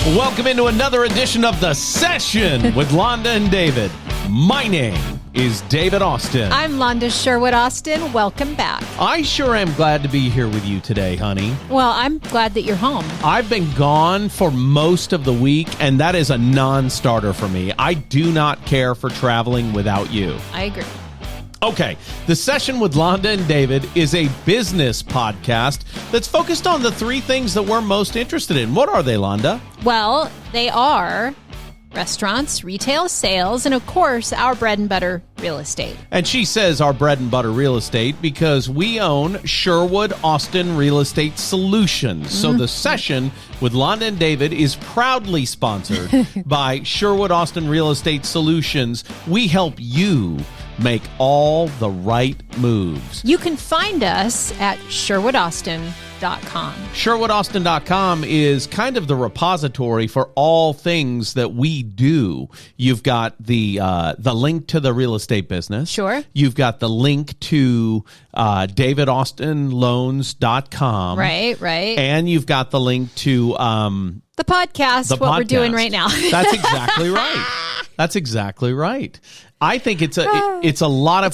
Welcome into another edition of The Session with Londa and David. My name is David Austin. I'm Londa Sherwood Austin. Welcome back. I sure am glad to be here with you today, honey. Well, I'm glad that you're home. I've been gone for most of the week, and that is a non-starter for me. I do not care for traveling without you. I agree. Okay, The Session with Londa and David is a business podcast that's focused on the three things that we're most interested in. What are they, Londa? Well, they are restaurants, retail sales, and of course, our bread and butter real estate. And she says our bread and butter real estate because we own Sherwood Austin Real Estate Solutions. So The Session with Londa and David is proudly sponsored by Sherwood Austin Real Estate Solutions. We help you make all the right moves. You can find us at SherwoodAustin.com. SherwoodAustin.com is kind of the repository for all things that we do. You've got the link to the real estate business. Sure. You've got the link to DavidAustinLoans.com. Right. And you've got the link to the podcast, we're doing right now. That's exactly right. That's exactly right. I think it's a lot of fun. It's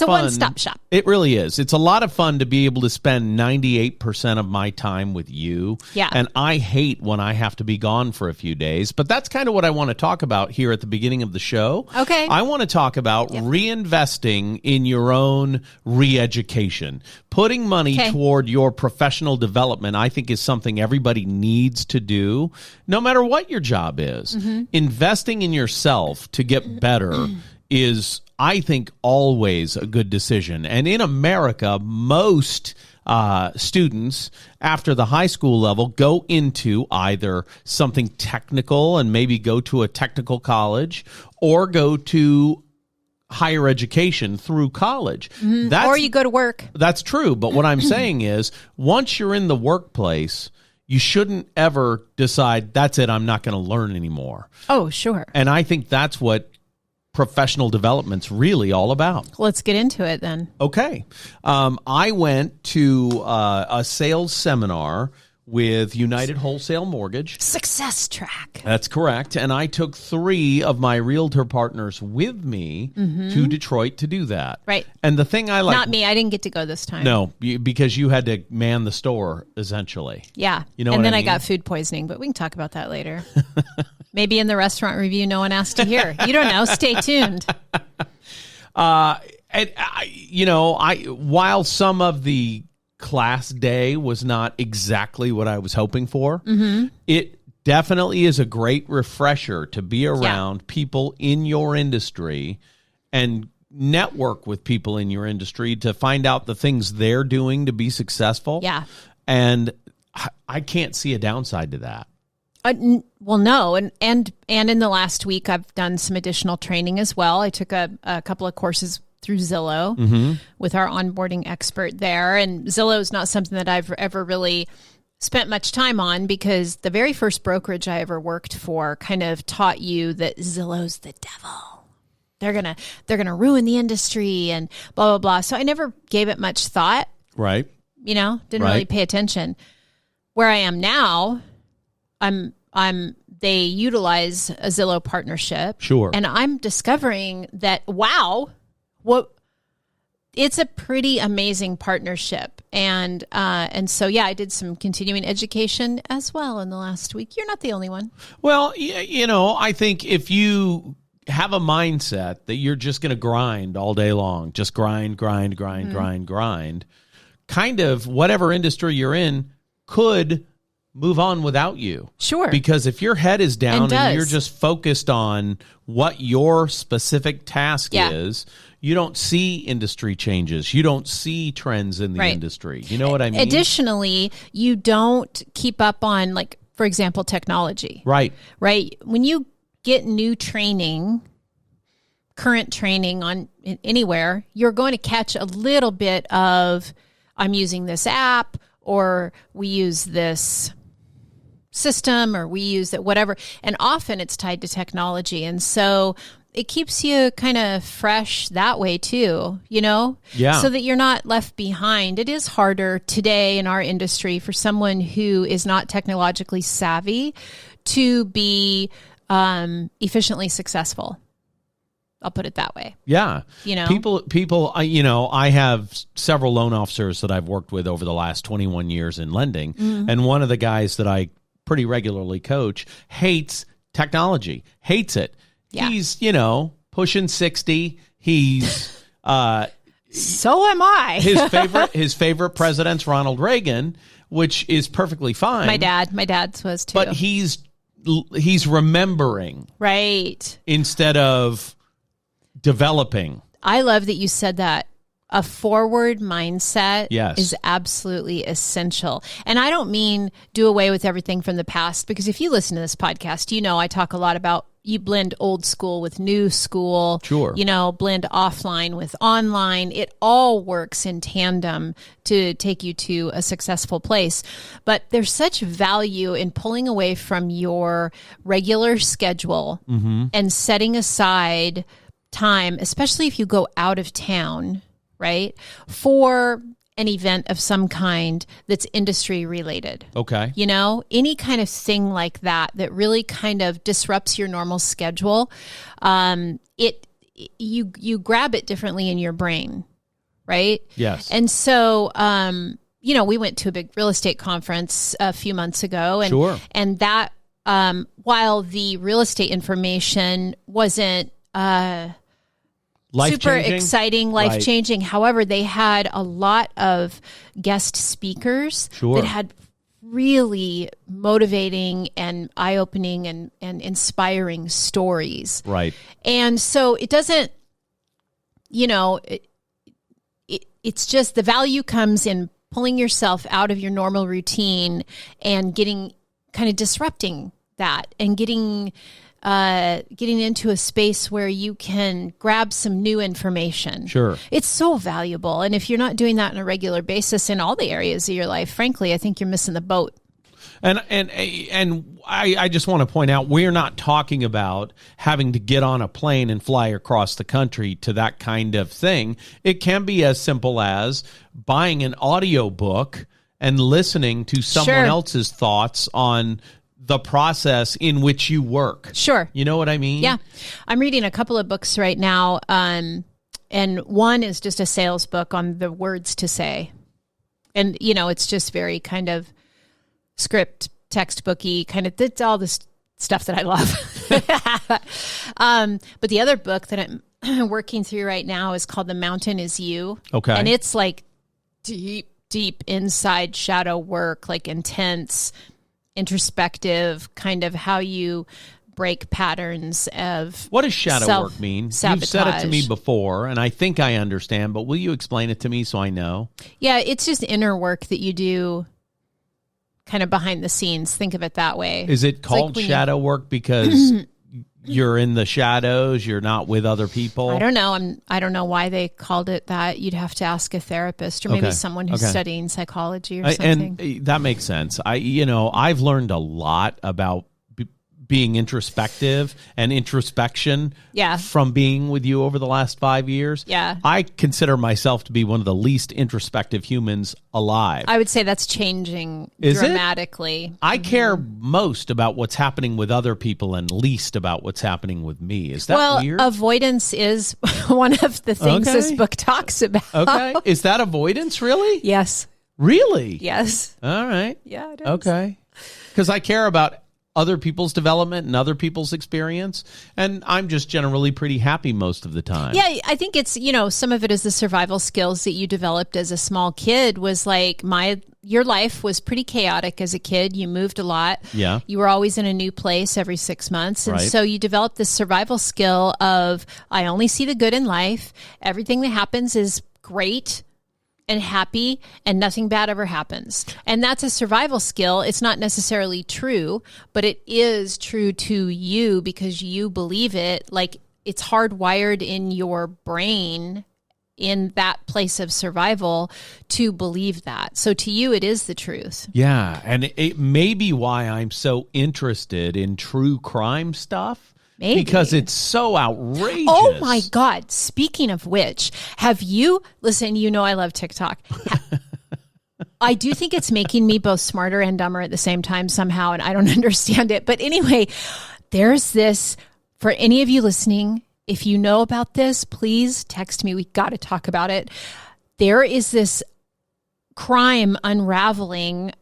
a one-stop shop. It really is. It's a lot of fun to be able to spend 98% of my time with you. Yeah. And I hate when I have to be gone for a few days. But that's kind of what I want to talk about here at the beginning of the show. Okay. I want to talk about reinvesting in your own re-education. Putting money toward your professional development, I think, is something everybody needs to do, no matter what your job is. Investing in yourself to get better is, I think, always a good decision. And in America, most students after the high school level go into either something technical and maybe go to a technical college or go to higher education through college. Or you go to work. That's true. But what I'm saying is, once you're in the workplace, you shouldn't ever decide, that's it, I'm not going to learn anymore. Oh, sure. And I think that's what professional development's really all about. Let's get into it then. Okay. I went to a sales seminar with United Wholesale Mortgage. Success Track. That's correct. And I took 3 of my realtor partners with me to Detroit to do that. Right. And the thing I like... Not me. I didn't get to go this time. No, because you had to man the store, essentially. Yeah. You know and what then I I mean? got food poisoning, but we can talk about that later. Maybe in the restaurant review no one asked to hear. You don't know. Stay tuned. While some of the class day was not exactly what I was hoping for, it definitely is a great refresher to be around people in your industry and network with people in your industry to find out the things they're doing to be successful. Yeah. And I can't see a downside to that. Well, no. And in the last week, I've done some additional training as well. I took a couple of courses through Zillow with our onboarding expert there. And Zillow is not something that I've ever really spent much time on because the very first brokerage I ever worked for kind of taught you that Zillow's the devil. They're gonna ruin the industry and blah, blah, blah. So I never gave it much thought. Right. Didn't really pay attention. Where I am now, they utilize a Zillow partnership. Sure. And I'm discovering that, it's a pretty amazing partnership. And so, I did some continuing education as well in the last week. You're not the only one. Well, I think if you have a mindset that you're just going to grind all day long, just grind, kind of whatever industry you're in could move on without you. Sure. Because if your head is down and you're just focused on what your specific task is, you don't see industry changes. You don't see trends in the industry. You know what I mean? Additionally, you don't keep up on, like, for example, technology. Right. When you get new training, current training on anywhere, you're going to catch a little bit of, I'm using this app, or we use this system, or we use it, whatever. And often it's tied to technology. And so it keeps you kind of fresh that way too, Yeah. so that you're not left behind. It is harder today in our industry for someone who is not technologically savvy to be efficiently successful. I'll put it that way. Yeah. People, I have several loan officers that I've worked with over the last 21 years in lending. Mm-hmm. And one of the guys that I pretty regularly coach hates technology, hates it. Yeah. He's, pushing 60. He's, so am I. his favorite president's Ronald Reagan, which is perfectly fine. My dad's was too. But he's remembering. Right. Instead of developing. I love that you said that. A forward mindset is absolutely essential. And I don't mean do away with everything from the past, because if you listen to this podcast, I talk a lot about you blend old school with new school. Sure. Blend offline with online. It all works in tandem to take you to a successful place. But there's such value in pulling away from your regular schedule and setting aside time, especially if you go out of town, right, for an event of some kind that's industry related. Okay. Any kind of thing like that really kind of disrupts your normal schedule. You grab it differently in your brain, right? Yes. And so, we went to a big real estate conference a few months ago, and sure. And that, while the real estate information wasn't super exciting, life-changing. Right. However, they had a lot of guest speakers that had really motivating and eye-opening and inspiring stories. Right. And so it doesn't, it's just the value comes in pulling yourself out of your normal routine and kind of disrupting that and getting into a space where you can grab some new information. Sure. It's so valuable. And if you're not doing that on a regular basis in all the areas of your life, frankly, I think you're missing the boat. And I just want to point out, we're not talking about having to get on a plane and fly across the country to that kind of thing. It can be as simple as buying an audio book and listening to someone else's thoughts on the process in which you work. Sure. You know what I mean? Yeah. I'm reading a couple of books right now, and one is just a sales book on the words to say. And, it's just very kind of script, textbooky, kind of, it's all this stuff that I love. But the other book that I'm working through right now is called The Mountain Is You. Okay. And it's like deep inside shadow work, like intense, introspective, kind of how you break patterns of what does shadow work mean? You've said it to me before, and I think I understand, but will you explain it to me so I know? Yeah, it's just inner work that you do kind of behind the scenes. Think of it that way. Is it called shadow work because you're in the shadows, you're not with other people? I don't know. I don't know why they called it that. You'd have to ask a therapist or maybe someone who's studying psychology or something. And that makes sense. I've learned a lot about being introspective and introspection from being with you over the last 5 years. Yeah. I consider myself to be one of the least introspective humans alive. I would say that's changing dramatically. I care most about what's happening with other people and least about what's happening with me. Is that weird? Avoidance is one of the things this book talks about. Okay. Is that avoidance, really? Yes. Really? Yes. All right. Yeah, it is. Okay. Because I care about other people's development and other people's experience, and I'm just generally pretty happy most of the time. Yeah, I think it's, some of it is the survival skills that you developed as a small kid. Was like your life was pretty chaotic as a kid. You moved a lot. Yeah. You were always in a new place every 6 months. And so you developed this survival skill of, I only see the good in life. Everything that happens is great and happy, and nothing bad ever happens. And that's a survival skill. It's not necessarily true, but it is true to you because you believe it. Like, it's hardwired in your brain in that place of survival to believe that. So to you, it is the truth. Yeah, and it may be why I'm so interested in true crime stuff, Maybe. Because it's so outrageous. Oh my God. Speaking of which, listen, I love TikTok. I do think it's making me both smarter and dumber at the same time somehow, and I don't understand it. But anyway, there's this, for any of you listening, if you know about this, please text me. We got to talk about it. There is this crime unraveling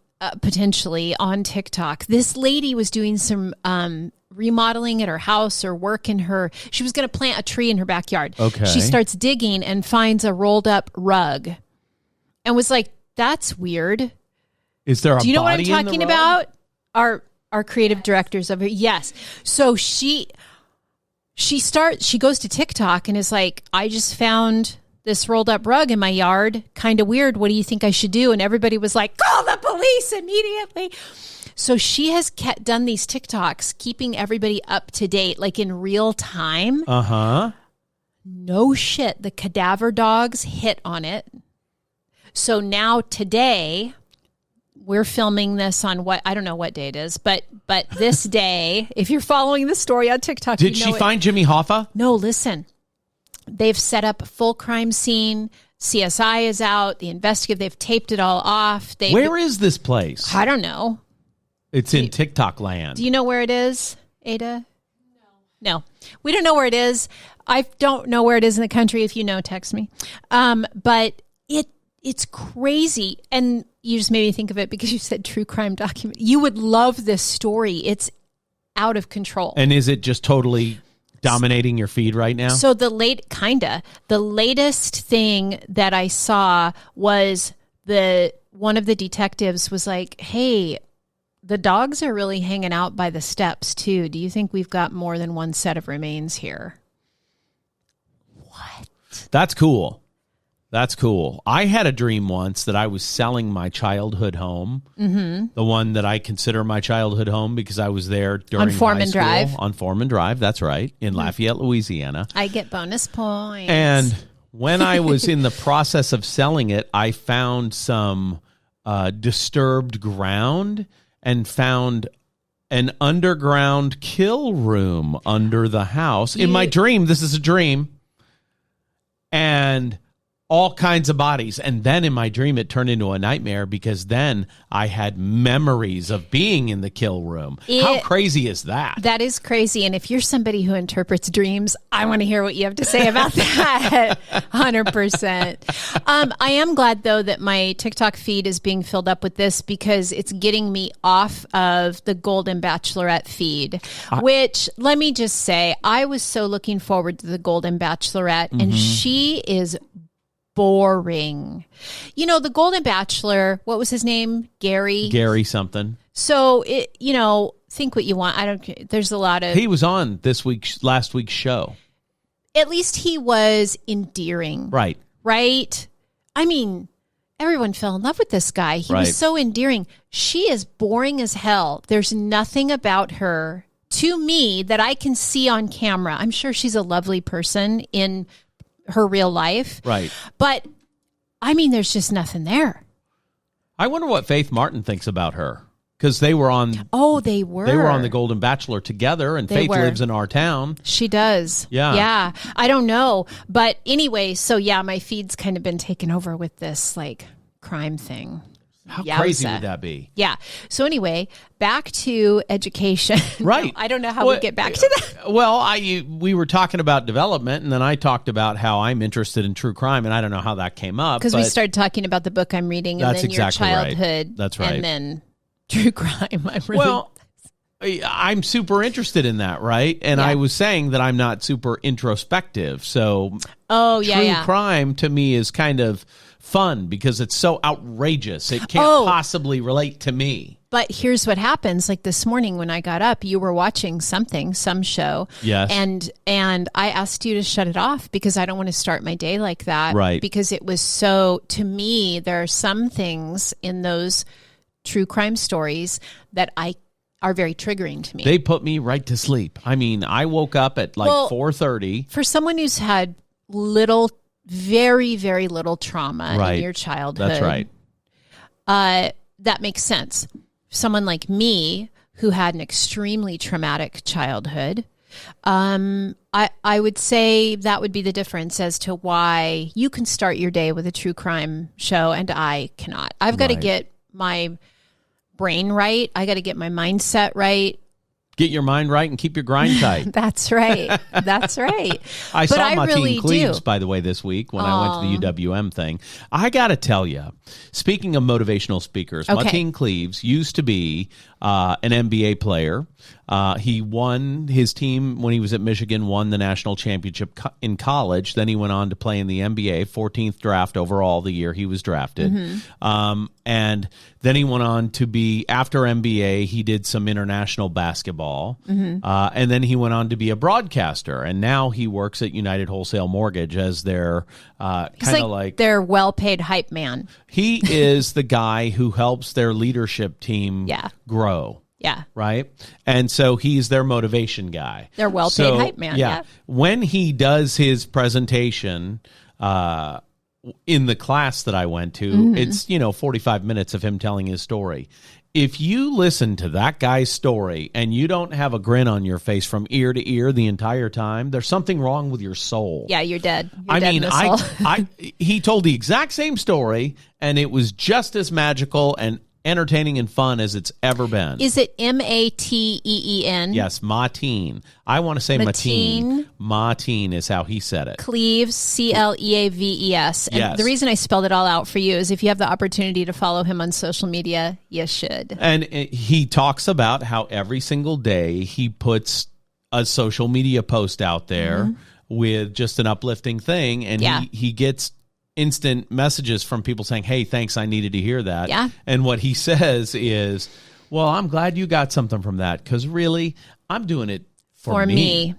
potentially on TikTok. This lady was doing some remodeling at her house or work she was going to plant a tree in her backyard. Okay. She starts digging and finds a rolled up rug and was like, that's weird. Is there a Do you know what I'm body in the talking rug? about? Our creative directors over here. Yes. So she goes to TikTok and is like, I just found this rolled up rug in my yard. Kind of weird. What do you think I should do? And everybody was like, call the police immediately. So she has done these TikToks, keeping everybody up to date, like in real time. Uh-huh. No shit. The cadaver dogs hit on it. So now today, we're filming this on I don't know what day it is, but this day, if you're following the story on TikTok, Did she find Jimmy Hoffa? No, listen. They've set up a full crime scene. CSI is out. The investigative, they've taped it all off. Where is this place? I don't know. It's in TikTok land. Do you know where it is, Ada? No. We don't know where it is. I don't know where it is in the country. If you know, text me. But it's crazy. And you just made me think of it because you said true crime document. You would love this story. It's out of control. And is it just totally dominating your feed right now? So the latest thing that I saw was one of the detectives was like, hey, the dogs are really hanging out by the steps too. Do you think we've got more than one set of remains here? What? That's cool. That's cool. I had a dream once that I was selling my childhood home, the one that I consider my childhood home because I was there during Foreman high school. Drive. On Foreman Drive, that's right, in Lafayette, Louisiana. I get bonus points. And when I was in the process of selling it, I found some disturbed ground and found an underground kill room under the house. In my dream, this is a dream, and all kinds of bodies. And then in my dream, it turned into a nightmare because then I had memories of being in the kill room. How crazy is that? That is crazy. And if you're somebody who interprets dreams, I want to hear what you have to say about that. 100%. I am glad, though, that my TikTok feed is being filled up with this because it's getting me off of the Golden Bachelorette feed, which, let me just say, I was so looking forward to the Golden Bachelorette, and she is boring. The Golden Bachelor, what was his name? Gary something. So think what you want. There's a lot of. He was on last week's show. At least he was endearing. Right. I mean, everyone fell in love with this guy. He was so endearing. She is boring as hell. There's nothing about her to me that I can see on camera. I'm sure she's a lovely person in her real life. Right. But, I mean, there's just nothing there. I wonder what Faith Martin thinks about her. Because they were on... Oh, they were. They were on the Golden Bachelor together, and Faith lives in our town. She does. Yeah. Yeah. I don't know. But anyway, so yeah, my feed's kind of been taken over with this, crime thing. How crazy would that be? Yeah. So anyway, back to education. Right. I don't know how we get back to that. Well, we were talking about development, and then I talked about how I'm interested in true crime, and I don't know how that came up. Because we started talking about the book I'm reading, and then your childhood. Right. That's right. And then true crime. I'm super interested in that, right? And I was saying that I'm not super introspective. So true crime to me is kind of fun because it's so outrageous. It can't possibly relate to me. But here's what happens. Like this morning when I got up, you were watching some show. Yes. And I asked you to shut it off because I don't want to start my day like that. Right. Because it was so, to me, there are some things in those true crime stories that are very triggering to me. They put me right to sleep. I mean, I woke up at 4:30. For someone who's had very, very little trauma in your childhood. That's right. That makes sense. Someone like me who had an extremely traumatic childhood, I would say that would be the difference as to why you can start your day with a true crime show and I cannot. I've got to get my brain right. I got to get my mindset right. Get your mind right and keep your grind tight. That's right. That's right. I saw Martine Cleaves, by the way, this week when I went to the UWM thing. I got to tell you, speaking of motivational speakers, Martine Cleaves used to be an NBA player. He won, his team when he was at Michigan won the national championship in college. Then he went on to play in the NBA, 14th draft overall the year he was drafted. And then he went on to be, after NBA, he did some international basketball. And then he went on to be a broadcaster. And now he works at United Wholesale Mortgage as their kind of like their well-paid hype man. He is the guy who helps their leadership team grow. Yeah. Right. And so he's their motivation guy. Their well-paid hype man. Yeah. When he does his presentation in the class that I went to, it's, 45 minutes of him telling his story. If you listen to that guy's story and you don't have a grin on your face from ear to ear the entire time, there's something wrong with your soul. Yeah, you're dead. You're dead in the soul. He told the exact same story, and it was just as magical and entertaining and fun as it's ever been. Is it Mateen? Yes, Martine. I want to say Martine. Martine is how he said it. Cleaves, Cleaves. And the reason I spelled it all out for you is if you have the opportunity to follow him on social media, you should. And he talks about how every single day he puts a social media post out there with just an uplifting thing, and he gets instant messages from people saying, hey, thanks, I needed to hear that. Yeah. And what he says is, well, I'm glad you got something from that, because really, I'm doing it for me.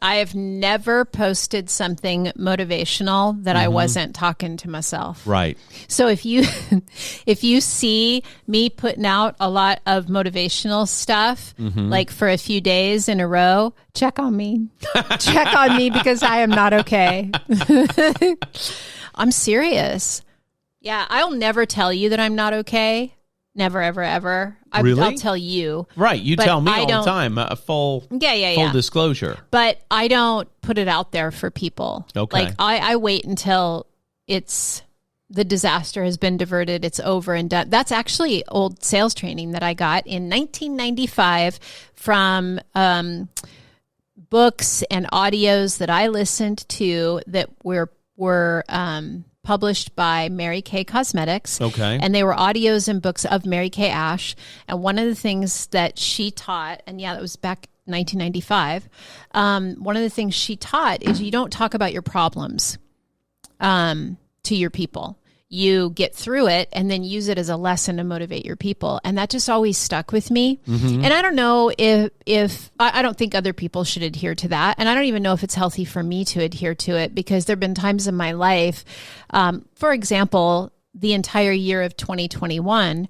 I have never posted something motivational that I wasn't talking to myself. Right. So if you see me putting out a lot of motivational stuff, like for a few days in a row, check on me. Check on me, because I am not okay. I'm serious. Yeah, I'll never tell you that I'm not okay. Never, ever, ever. Really? I'll tell you. Right. You tell me all the time. Full disclosure. But I don't put it out there for people. Okay. Like I wait until the disaster has been diverted. It's over and done. That's actually old sales training that I got in 1995 from books and audios that I listened to that were published by Mary Kay Cosmetics. Okay. And they were audios and books of Mary Kay Ash. And one of the things that she taught, and that was back 1995, one of the things she taught is you don't talk about your problems to your people. You get through it and then use it as a lesson to motivate your people. And that just always stuck with me. And I don't know if I don't think other people should adhere to that. And I don't even know if it's healthy for me to adhere to it, because there have been times in my life, for example, the entire year of 2021,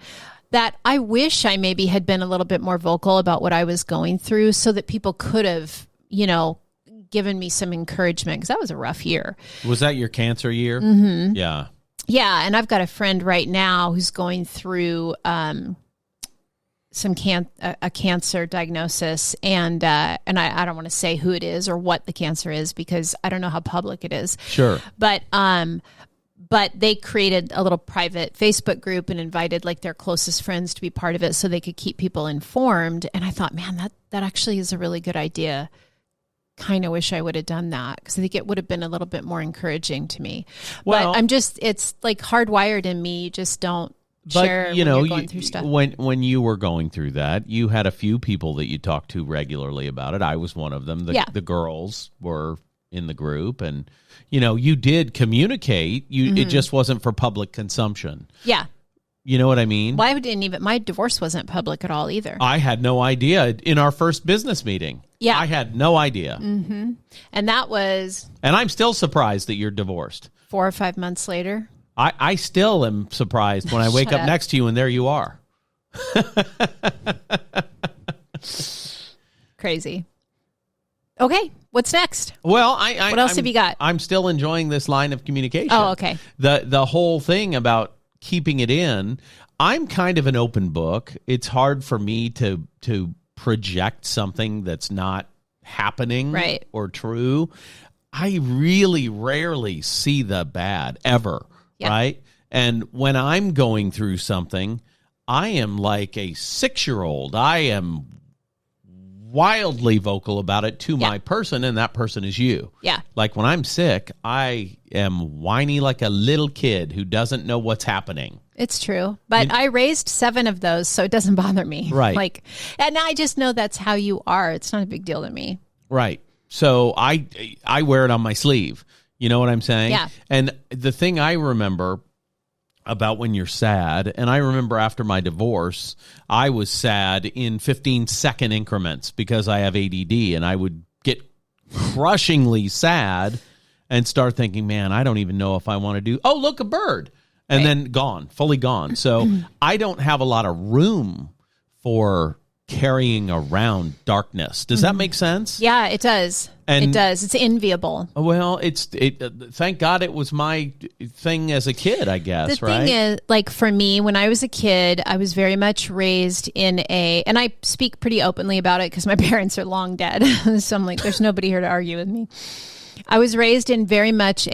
that I wish I maybe had been a little bit more vocal about what I was going through so that people could have, given me some encouragement, because that was a rough year. Was that your cancer year? Yeah. Yeah, and I've got a friend right now who's going through a cancer diagnosis, and I don't want to say who it is or what the cancer is, because I don't know how public it is. Sure. But they created a little private Facebook group and invited like their closest friends to be part of it so they could keep people informed. And I thought, man, that actually is a really good idea. Kind of wish I would have done that, because I think it would have been a little bit more encouraging to me. Well, but it's like hardwired in me. You just don't share when you're going through stuff. When you were going through that, you had a few people that you talked to regularly about it. I was one of them. The girls were in the group, and you did communicate. It just wasn't for public consumption. Yeah. You know what I mean? Well, my divorce wasn't public at all either. I had no idea in our first business meeting. Yeah. I had no idea. And that was... And I'm still surprised that you're divorced. 4 or 5 months later. I still am surprised when I wake up next to you and there you are. Crazy. Okay, what's next? Well, what else have you got? I'm still enjoying this line of communication. Oh, okay. The whole thing about keeping it in, I'm kind of an open book. It's hard for me to project something that's not happening right. or true, I really rarely see the bad ever, right? And when I'm going through something, I am like a 6-year-old. I am wildly vocal about it to my person, and that person is you. Yeah. Like when I'm sick, I am whiny like a little kid who doesn't know what's happening. It's true. But I raised 7 of those, so it doesn't bother me. Right. And I just know that's how you are. It's not a big deal to me. Right. So I wear it on my sleeve. You know what I'm saying? Yeah. And the thing I remember about when you're sad, and I remember after my divorce, I was sad in 15-second increments because I have ADD, and I would get crushingly sad and start thinking, man, I don't even know if I want to do, oh, look, a bird. And then gone, fully gone. So I don't have a lot of room for carrying around darkness. Does that make sense? Yeah, it does. And it does. It's enviable. Well, thank God it was my thing as a kid, I guess, the right? thing is, like for me, when I was a kid, I was very much raised in and I speak pretty openly about it because my parents are long dead. So I'm like, there's nobody here to argue with me. I was raised in very much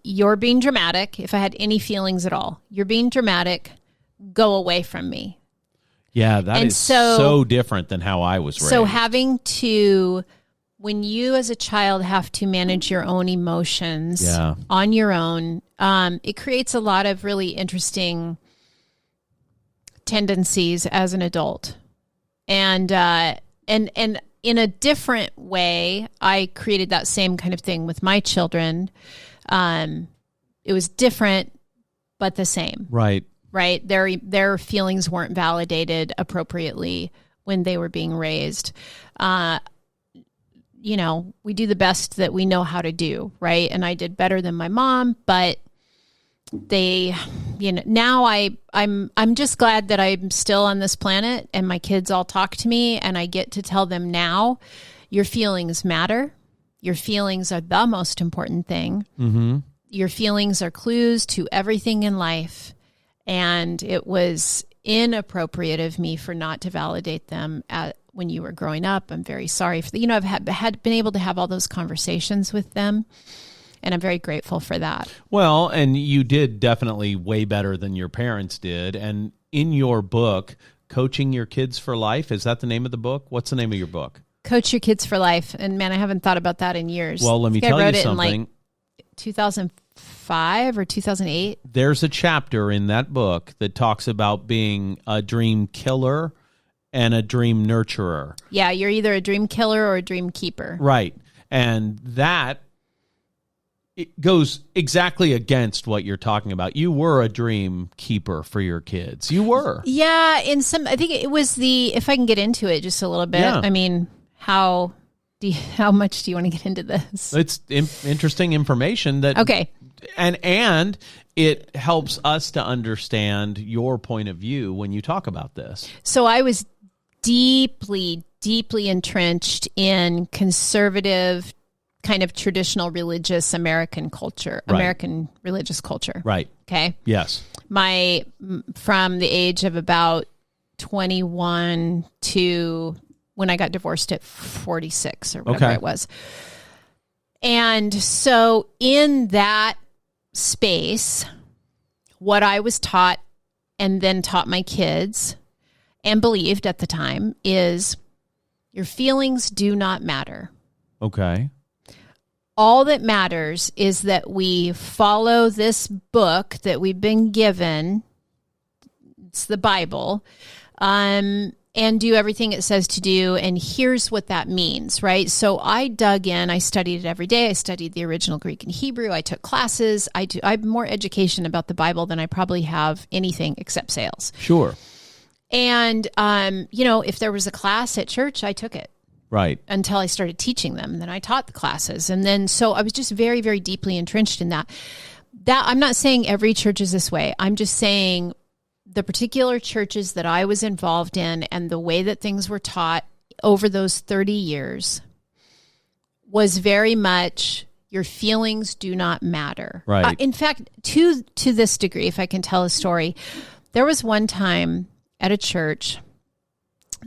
you're being dramatic. If I had any feelings at all, you're being dramatic, go away from me. Yeah, that is so different than how I was raised. So when you as a child have to manage your own emotions on your own, it creates a lot of really interesting tendencies as an adult. And in a different way, I created that same kind of thing with my children. It was different, but the same. Right. Right. Their feelings weren't validated appropriately when they were being raised. We do the best that we know how to do. Right. And I did better than my mom, but now I'm just glad that I'm still on this planet and my kids all talk to me and I get to tell them now, your feelings matter. Your feelings are the most important thing. Mm-hmm. Your feelings are clues to everything in life. And it was inappropriate of me for not to validate them when you were growing up. I'm very sorry for that. I've been able to have all those conversations with them, and I'm very grateful for that. Well, and you did definitely way better than your parents did. And in your book, Coaching Your Kids for Life, is that the name of the book? What's the name of your book? Coach Your Kids for Life. And man, I haven't thought about that in years. Well, let me tell you something. I wrote it in 2005 or 2008. There's a chapter in that book that talks about being a dream killer and a dream nurturer. Yeah, you're either a dream killer or a dream keeper. Right. And that it goes exactly against what you're talking about. You were a dream keeper for your kids. You were. Yeah, I think it was if I can get into it just a little bit. Yeah. I mean, how much do you want to get into this? It's interesting information that okay. And it helps us to understand your point of view when you talk about this. So I was deeply, deeply entrenched in conservative, kind of traditional religious American culture, right. American religious culture. Right. Okay. Yes. From the age of about 21 to when I got divorced at 46 or whatever it was. And so in that space, what I was taught and then taught my kids and believed at the time is your feelings do not matter. Okay. All that matters is that we follow this book that we've been given. It's the Bible. And do everything it says to do. And here's what that means, right? So I dug in. I studied it every day. I studied the original Greek and Hebrew. I took classes. I have more education about the Bible than I probably have anything except sales. Sure. And, if there was a class at church, I took it. Right. Until I started teaching them. And then I taught the classes. And then, so I was just very, very deeply entrenched in that. I'm not saying every church is this way. I'm just saying the particular churches that I was involved in and the way that things were taught over those 30 years was very much your feelings do not matter. Right. In fact, to this degree, if I can tell a story, there was one time at a church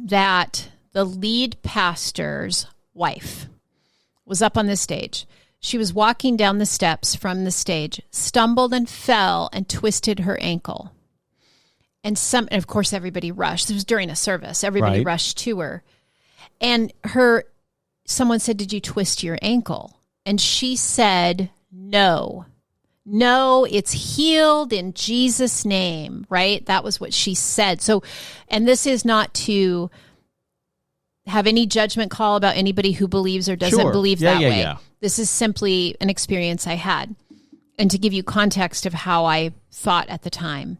that the lead pastor's wife was up on the stage. She was walking down the steps from the stage, stumbled and fell and twisted her ankle. And of course, everybody rushed. This was during a service. Everybody rushed to her. And someone said, "Did you twist your ankle?" And she said, "No, it's healed in Jesus' name," right? That was what she said. So, and this is not to have any judgment call about anybody who believes or doesn't believe that way. Yeah. This is simply an experience I had. And to give you context of how I thought at the time.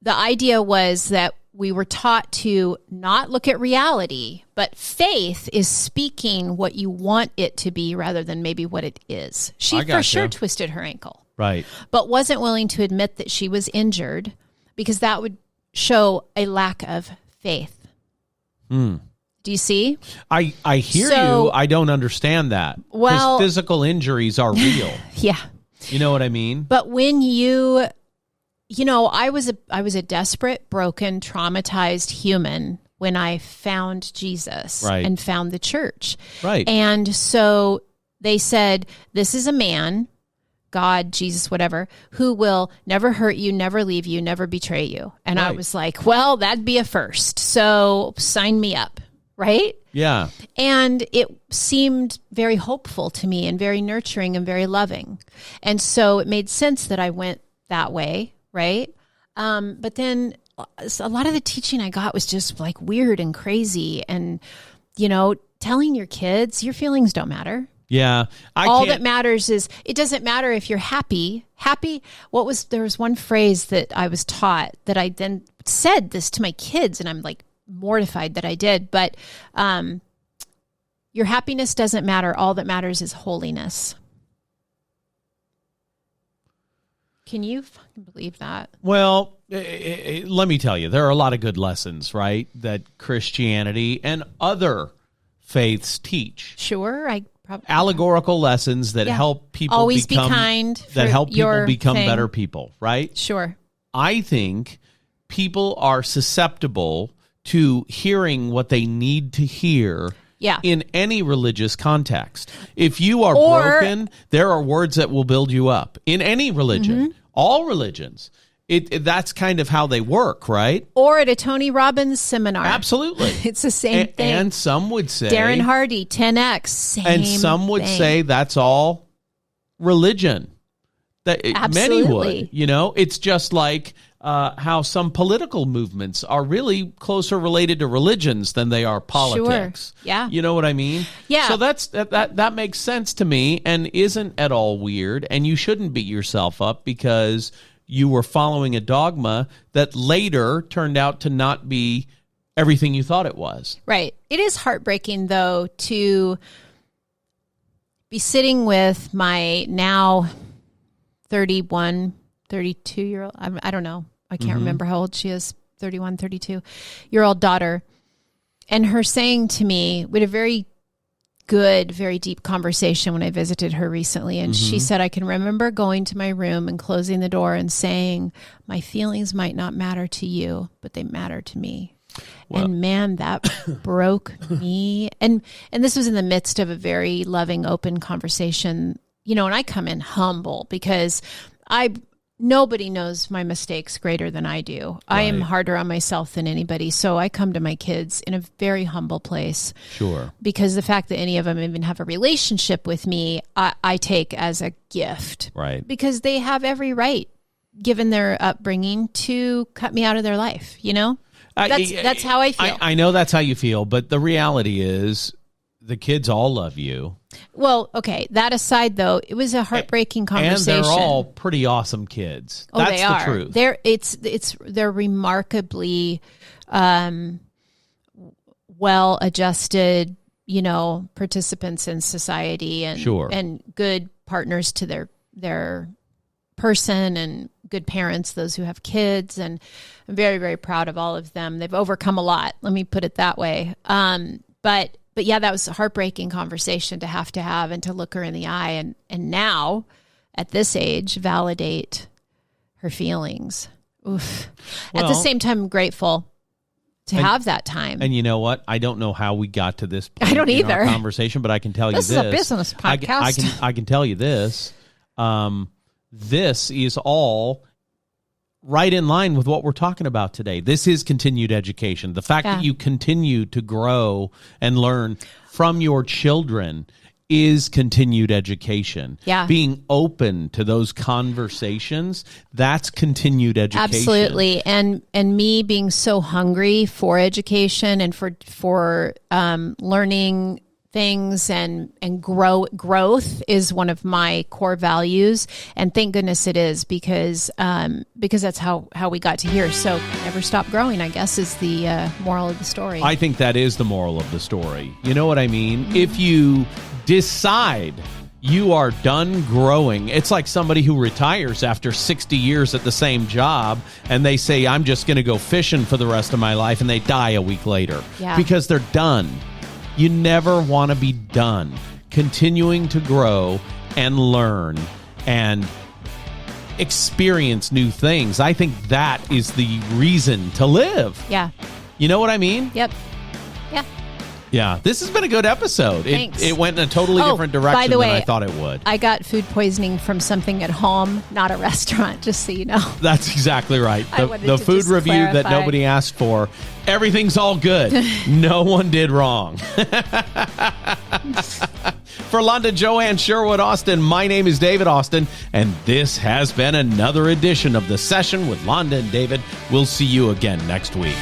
The idea was that we were taught to not look at reality, but faith is speaking what you want it to be rather than maybe what it is. She for sure twisted her ankle. Right. But wasn't willing to admit that she was injured because that would show a lack of faith. Do you see? I hear you. I don't understand that. Well, because physical injuries are real. Yeah. You know what I mean? But when I was a desperate, broken, traumatized human when I found Jesus and found the church. Right. And so they said, this is a man, God, Jesus, whatever, who will never hurt you, never leave you, never betray you. And I was like, well, that'd be a first. So sign me up. Right? Yeah. And it seemed very hopeful to me and very nurturing and very loving. And so it made sense that I went that way. Right. But then a lot of the teaching I got was just like weird and crazy. And, telling your kids your feelings don't matter. Yeah. All that matters is it doesn't matter if you're happy. There was one phrase that I was taught that I then said this to my kids, and I'm like mortified that I did. But your happiness doesn't matter. All that matters is holiness. Can you fucking believe that? Well, let me tell you, there are a lot of good lessons, right, that Christianity and other faiths teach. Sure, allegorical lessons that help people always be kind. That help people become better people, right? Sure. I think people are susceptible to hearing what they need to hear. Yeah. In any religious context. If you are broken, there are words that will build you up. In any religion, all religions, that's kind of how they work, right? Or at a Tony Robbins seminar. Absolutely. It's the same thing. And some would say... Darren Hardy, 10X, same And some would say that's all religion. Absolutely. Many would. It's just like... how some political movements are really closer related to religions than they are politics. Sure. Yeah. You know what I mean? Yeah. So that makes sense to me and isn't at all weird. And you shouldn't beat yourself up because you were following a dogma that later turned out to not be everything you thought it was. Right. It is heartbreaking, though, to be sitting with my now 32-year-old, I don't know. I can't remember how old she is, 31, 32-year-old daughter. And her saying to me, we had a very good, very deep conversation when I visited her recently. And she said, I can remember going to my room and closing the door and saying, my feelings might not matter to you, but they matter to me. Well, and man, that broke me. And this was in the midst of a very loving, open conversation, and I come in humble because nobody knows my mistakes greater than I do. Right. I am harder on myself than anybody. So I come to my kids in a very humble place. Sure. Because the fact that any of them even have a relationship with me, I take as a gift. Right. Because they have every right, given their upbringing, to cut me out of their life, That's how I feel. I know that's how you feel, but the reality is the kids all love you. Well, okay. That aside, though, it was a heartbreaking conversation. And they're all pretty awesome kids. Oh, That's they are. The truth. They're remarkably well-adjusted, participants in society and and good partners to their person and good parents, those who have kids. And I'm very, very proud of all of them. They've overcome a lot. Let me put it that way. But yeah, that was a heartbreaking conversation to have and to look her in the eye and now at this age validate her feelings. Oof. Well, at the same time, I'm grateful to have that time. And you know what? I don't know how we got to this point I don't either. in our conversation, but I can tell you this. This is a business podcast. I can tell you this. This is all right in line with what we're talking about today. This is continued education. The fact that you continue to grow and learn from your children is continued education. Yeah. Being open to those conversations, that's continued education. Absolutely. And me being so hungry for education and for learning things and growth is one of my core values. And thank goodness it is, because that's how we got to here. So never stop growing, I guess, is the moral of the story. I think that is the moral of the story. You know what I mean? Mm-hmm. If you decide you are done growing, it's like somebody who retires after 60 years at the same job and they say, I'm just going to go fishing for the rest of my life, and they die a week later because they're done. You never want to be done. Continuing to grow and learn and experience new things. I think that is the reason to live. Yeah. You know what I mean? Yep. Yeah. Yeah, this has been a good episode. Thanks. It went in a totally different direction by the way, than I thought it would. I got food poisoning from something at home, not a restaurant, just so you know. That's exactly right. The food review that nobody asked for, everything's all good. No one did wrong. For Londa, Joanne, Sherwood, Austin, my name is David Austin, and this has been another edition of The Session with Londa and David. We'll see you again next week.